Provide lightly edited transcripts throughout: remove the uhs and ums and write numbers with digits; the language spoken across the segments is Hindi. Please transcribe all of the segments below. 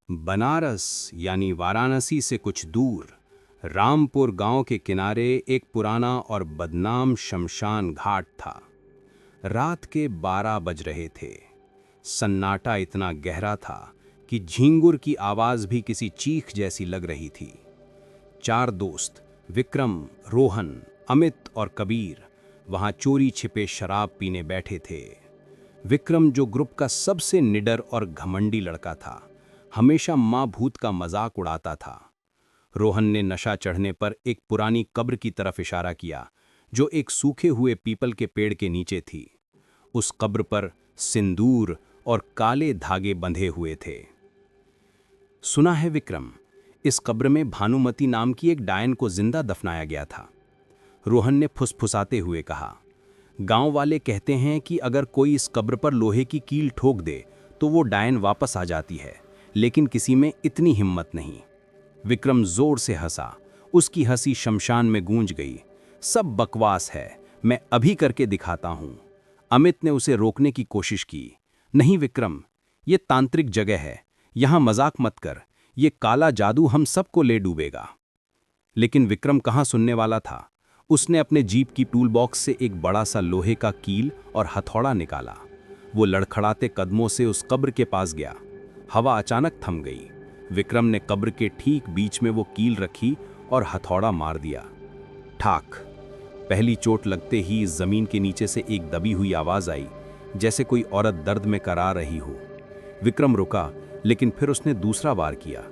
बनारस यानी वाराणसी से कुछ दूर रामपुर गांव के किनारे एक पुराना और बदनाम शमशान घाट था। रात के 12 बज रहे थे। सन्नाटा इतना गहरा था कि झींगुर की आवाज भी किसी चीख जैसी लग रही थी। 4 दोस्त विक्रम, रोहन, अमित और कबीर वहां चोरी छिपे शराब पीने बैठे थे। विक्रम, जो ग्रुप का सबसे निडर और घमंडी लड़का था, हमेशा माँ भूत का मजाक उड़ाता था। रोहन ने नशा चढ़ने पर एक पुरानी कब्र की तरफ इशारा किया, जो एक सूखे हुए पीपल के पेड़ के नीचे थी। उस कब्र पर सिंदूर और काले धागे बंधे हुए थे। सुना है विक्रम, इस कब्र में भानुमती नाम की एक डायन को जिंदा दफनाया गया था। रोहन ने फुसफुसाते हुए कहा। गांव वाले कहते हैं कि अगर कोई इस कब्र पर लोहे की कील ठोक दे तो वो डायन वापस आ जाती है, लेकिन किसी में इतनी हिम्मत नहीं। विक्रम जोर से हंसा। उसकी हंसी शमशान में गूंज गई। सब बकवास है, मैं अभी करके दिखाता हूं। अमित ने उसे रोकने की कोशिश की। नहीं विक्रम, ये तांत्रिक जगह है, यहां मजाक मत कर, ये काला जादू हम सबको ले डूबेगा। लेकिन विक्रम कहां सुनने वाला था। उसने अपने जीप की टूल बॉक्स से एक बड़ा सा लोहे का कील और हथौड़ा निकाला। वो लड़खड़ाते कदमों से उस कब्र के पास गया। हवा अचानक थम गई। विक्रम ने कब्र के ठीक बीच में वो कील रखी और हथौड़ा मार दिया। ठाक! पहली चोट लगते ही जमीन के नीचे से एक दबी हुई आवाज आई, जैसे कोई औरत दर्द में करा रही हो। विक्रम रुका, लेकिन फिर उसने दूसरा वार किया।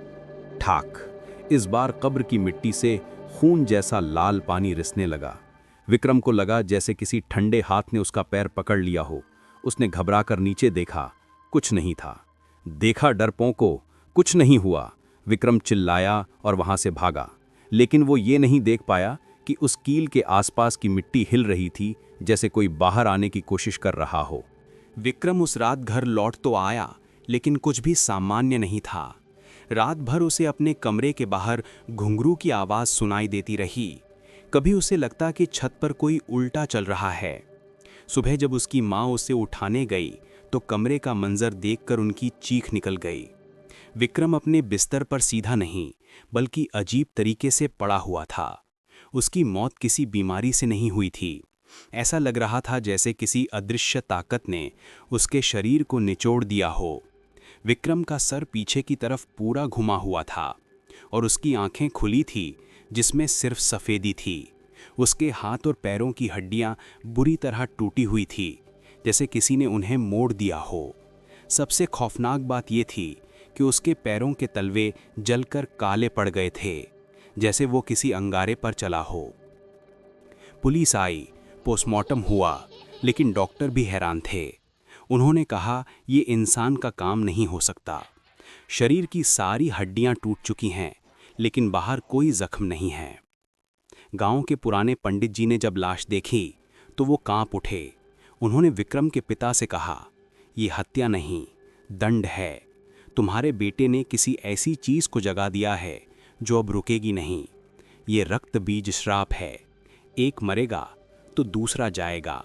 ठाक! इस बार कब्र की मिट्टी से खून जैसा लाल पानी रिसने लगा। विक्रम को लगा जैसे किसी ठंडे हाथ ने उसका पैर पकड़ लिया हो। उसने घबराकर नीचे देखा, कुछ नहीं था। देखा डरपोंको, कुछ नहीं हुआ। विक्रम चिल्लाया और वहां से भागा, लेकिन वो ये नहीं देख पाया कि उस कील के आसपास की मिट्टी हिल रही थी, जैसे कोई बाहर आने की कोशिश कर रहा हो। विक्रम उस रात घर लौट तो आया, लेकिन कुछ भी सामान्य नहीं था। रात भर उसे अपने कमरे के बाहर घुंघरू की आवाज सुनाई देती रही। कभी उसे लगता कि छत पर कोई उल्टा चल रहा है। सुबह जब उसकी माँ उसे उठाने गई तो कमरे का मंजर देखकर उनकी चीख निकल गई। विक्रम अपने बिस्तर पर सीधा नहीं, बल्कि अजीब तरीके से पड़ा हुआ था। उसकी मौत किसी बीमारी से नहीं हुई थी। ऐसा लग रहा था जैसे किसी अदृश्य ताकत ने उसके शरीर को निचोड़ दिया हो। विक्रम का सर पीछे की तरफ पूरा घुमा हुआ था और उसकी आंखें खुली थी, जिसमें सिर्फ सफ़ेदी थी। उसके हाथ और पैरों की हड्डियां बुरी तरह टूटी हुई थी, जैसे किसी ने उन्हें मोड़ दिया हो। सबसे खौफनाक बात यह थी कि उसके पैरों के तलवे जलकर काले पड़ गए थे, जैसे वो किसी अंगारे पर चला हो। पुलिस आई, पोस्टमार्टम हुआ, लेकिन डॉक्टर भी हैरान थे। उन्होंने कहा, ये इंसान का काम नहीं हो सकता। शरीर की सारी हड्डियां टूट चुकी हैं, लेकिन बाहर कोई जख्म नहीं है। गांव के पुराने पंडित जी ने जब लाश देखी तो वो कांप उठे। उन्होंने विक्रम के पिता से कहा, ये हत्या नहीं, दंड है। तुम्हारे बेटे ने किसी ऐसी चीज को जगा दिया है जो अब रुकेगी नहीं। ये रक्त बीज श्राप है। एक मरेगा तो दूसरा जाएगा।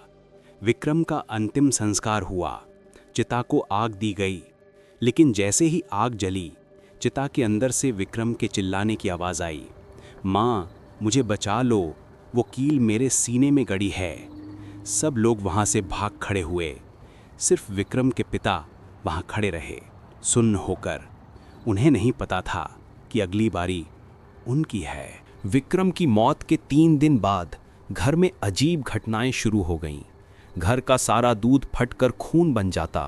विक्रम का अंतिम संस्कार हुआ। चिता को आग दी गई, लेकिन जैसे ही आग जली, चिता के अंदर से विक्रम के चिल्लाने की आवाज़ आई, माँ मुझे बचा लो, वो कील मेरे सीने में गड़ी है। सब लोग वहाँ से भाग खड़े हुए। सिर्फ विक्रम के पिता वहाँ खड़े रहे, सुन्न होकर। उन्हें नहीं पता था कि अगली बारी उनकी है। विक्रम की मौत के 3 दिन बाद घर में अजीब घटनाएं शुरू हो गईं। घर का सारा दूध फटकर खून बन जाता।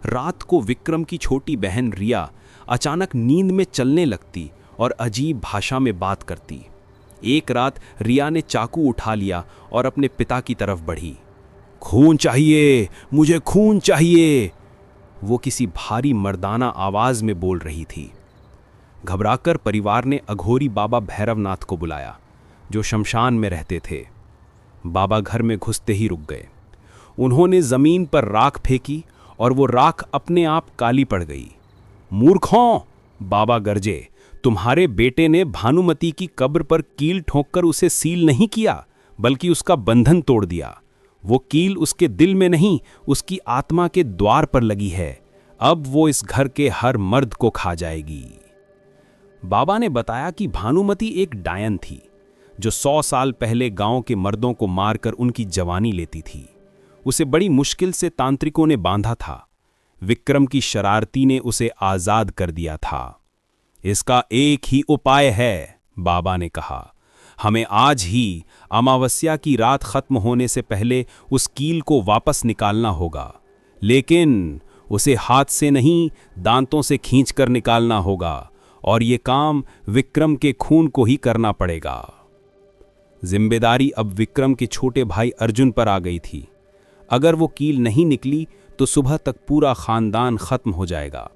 रात को विक्रम की छोटी बहन रिया अचानक नींद में चलने लगती और अजीब भाषा में बात करती। एक रात रिया ने चाकू उठा लिया और अपने पिता की तरफ बढ़ी। खून चाहिए, मुझे खून चाहिए, वो किसी भारी मर्दाना आवाज में बोल रही थी। घबराकर परिवार ने अघोरी बाबा भैरवनाथ को बुलाया, जो शमशान में रहते थे। बाबा घर में घुसते ही रुक गए। उन्होंने जमीन पर राख फेंकी और वो राख अपने आप काली पड़ गई। मूर्खों, बाबा गरजे, तुम्हारे बेटे ने भानुमती की कब्र पर कील ठोंककर उसे सील नहीं किया, बल्कि उसका बंधन तोड़ दिया। वो कील उसके दिल में नहीं, उसकी आत्मा के द्वार पर लगी है। अब वो इस घर के हर मर्द को खा जाएगी। बाबा ने बताया कि भानुमती एक डायन थी जो 100 साल पहले गांव के मर्दों को मारकर उनकी जवानी लेती थी। उसे बड़ी मुश्किल से तांत्रिकों ने बांधा था। विक्रम की शरारती ने उसे आजाद कर दिया था। इसका एक ही उपाय है, बाबा ने कहा। हमें आज ही अमावस्या की रात खत्म होने से पहले उस कील को वापस निकालना होगा, लेकिन उसे हाथ से नहीं, दांतों से खींचकर निकालना होगा, और ये काम विक्रम के खून को ही करना पड़ेगा। जिम्मेदारी अब विक्रम के छोटे भाई अर्जुन पर आ गई थी। अगर वो कील नहीं निकली तो सुबह तक पूरा खानदान खत्म हो जाएगा।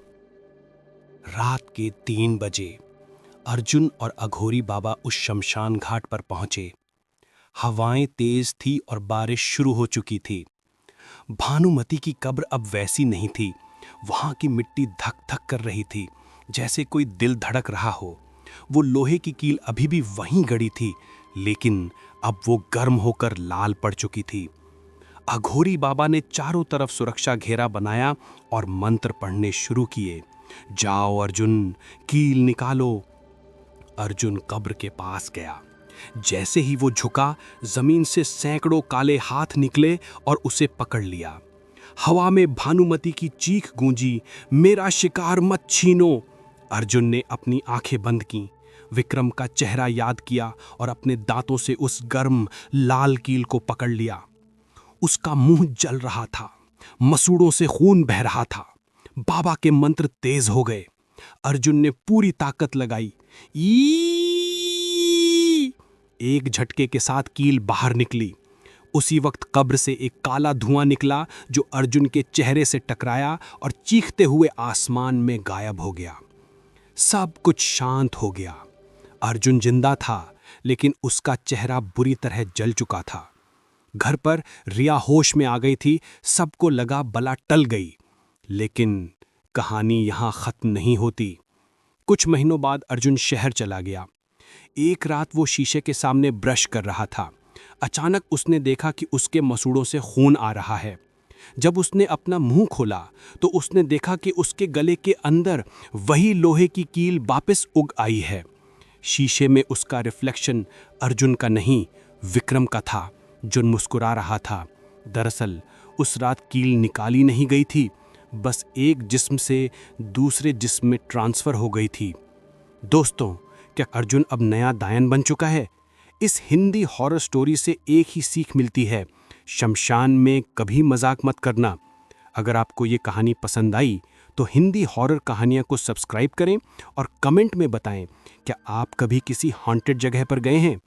रात के 3 बजे अर्जुन और अघोरी बाबा उस शमशान घाट पर पहुंचे। हवाएं तेज थी और बारिश शुरू हो चुकी थी। भानुमती की कब्र अब वैसी नहीं थी। वहां की मिट्टी धक धक कर रही थी, जैसे कोई दिल धड़क रहा हो। वो लोहे की कील अभी भी वहीं गड़ी थी, लेकिन अब वो गर्म होकर लाल पड़ चुकी थी। अघोरी बाबा ने चारों तरफ सुरक्षा घेरा बनाया और मंत्र पढ़ने शुरू किए। जाओ अर्जुन, कील निकालो। अर्जुन कब्र के पास गया। जैसे ही वो झुका, जमीन से सैकड़ों काले हाथ निकले और उसे पकड़ लिया। हवा में भानुमती की चीख गूंजी, मेरा शिकार मत छीनो। अर्जुन ने अपनी आंखें बंद की, विक्रम का चेहरा याद किया और अपने दांतों से उस गर्म लाल कील को पकड़ लिया। उसका मुंह जल रहा था, मसूड़ों से खून बह रहा था। बाबा के मंत्र तेज हो गए। अर्जुन ने पूरी ताकत लगाई। एक झटके के साथ कील बाहर निकली। उसी वक्त कब्र से एक काला धुआं निकला जो अर्जुन के चेहरे से टकराया और चीखते हुए आसमान में गायब हो गया। सब कुछ शांत हो गया। अर्जुन जिंदा था, लेकिन उसका चेहरा बुरी तरह जल चुका था। घर पर रिया होश में आ गई थी। सबको लगा बला टल गई, लेकिन कहानी यहां खत्म नहीं होती। कुछ महीनों बाद अर्जुन शहर चला गया। एक रात वो शीशे के सामने ब्रश कर रहा था। अचानक उसने देखा कि उसके मसूड़ों से खून आ रहा है। जब उसने अपना मुंह खोला तो उसने देखा कि उसके गले के अंदर वही लोहे की कील वापस उग आई है। शीशे में उसका रिफ्लेक्शन अर्जुन का नहीं, विक्रम का था, जो मुस्कुरा रहा था। दरअसल उस रात कील निकाली नहीं गई थी, बस एक जिस्म से दूसरे जिस्म में ट्रांसफर हो गई थी। दोस्तों, क्या अर्जुन अब नया दायन बन चुका है? इस हिंदी हॉरर स्टोरी से एक ही सीख मिलती है, शमशान में कभी मजाक मत करना। अगर आपको ये कहानी पसंद आई तो हिंदी हॉरर कहानियाँ को सब्सक्राइब करें और कमेंट में बताएं, क्या आप कभी किसी हॉन्टेड जगह पर गए हैं?